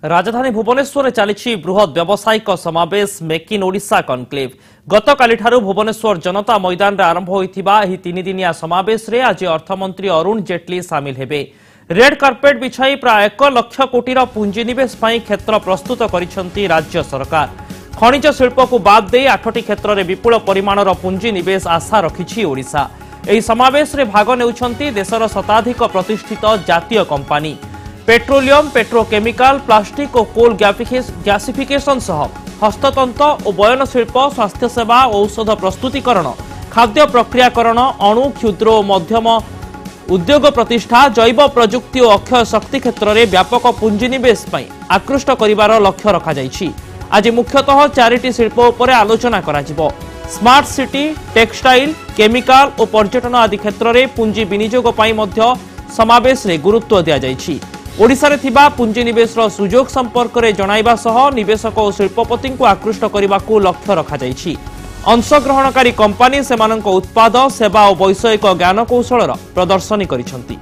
राजधानी भुवनेश्वर चली बृहत व्यावसायिक समावेश मेक इन ओडिशा कनक्लेव गतकाली भुवनेश्वर जनता मैदान आरंभ होता तीन दिनिया समावेश रे आज अर्थमंत्री अरुण जेटली सामिल हेबे। रेड कार्पेट बिछाई प्राय 1 लाख कोटीर पुंजीनिवेश क्षेत्र प्रस्तुत करिसेंती राज्य सरकार। खनिज शिल्प को बाद दे 8टी क्षेत्र में विपुल परिमाणर पुंजीनिवेश आशा रखिछि ओडिशा। एही समावेश रे भाग नेउछंती देशर शताधिक प्रतिष्ठित जातीय कंपानी। पेट्रोलियम, पेट्रोकेमिकल, प्लास्टिक और कोल गैसिफिकेशन सह हस्ततंत्र और बयन शिल्प, स्वास्थ्य सेवा, औषध प्रस्तुतिकरण, खाद्य प्रक्रियाकरण, अणु, क्षुद्र और मध्यम उद्योग प्रतिष्ठा, जैव प्रजुक्ति और अक्षय शक्ति क्षेत्र में व्यापक पुंजीनिवेश आकृष्ट करिवार लक्ष्य रखा जायछि। आज मुख्यतः 4टी शिल्प उपर आलोचना कराजिबो। स्मार्ट सिटी, टेक्सटाइल, केमिकल और पर्यटन आदि क्षेत्र में पुंजी विनियोग पई मध्य समावेश रे गुरुत्व दिया जायछि। ओडिशा रे थिबा पुंजीनिवेशर सुजोग संपर्क में जणाइबा सह निवेशक और शिल्पपति को आकृष्ट करने को लक्ष्य रखा जायछि। अंशग्रहणकारी कंपानी सेमानक उत्पाद, सेवा और वैषयिक ज्ञानकौशलर प्रदर्शनी करिसेंती।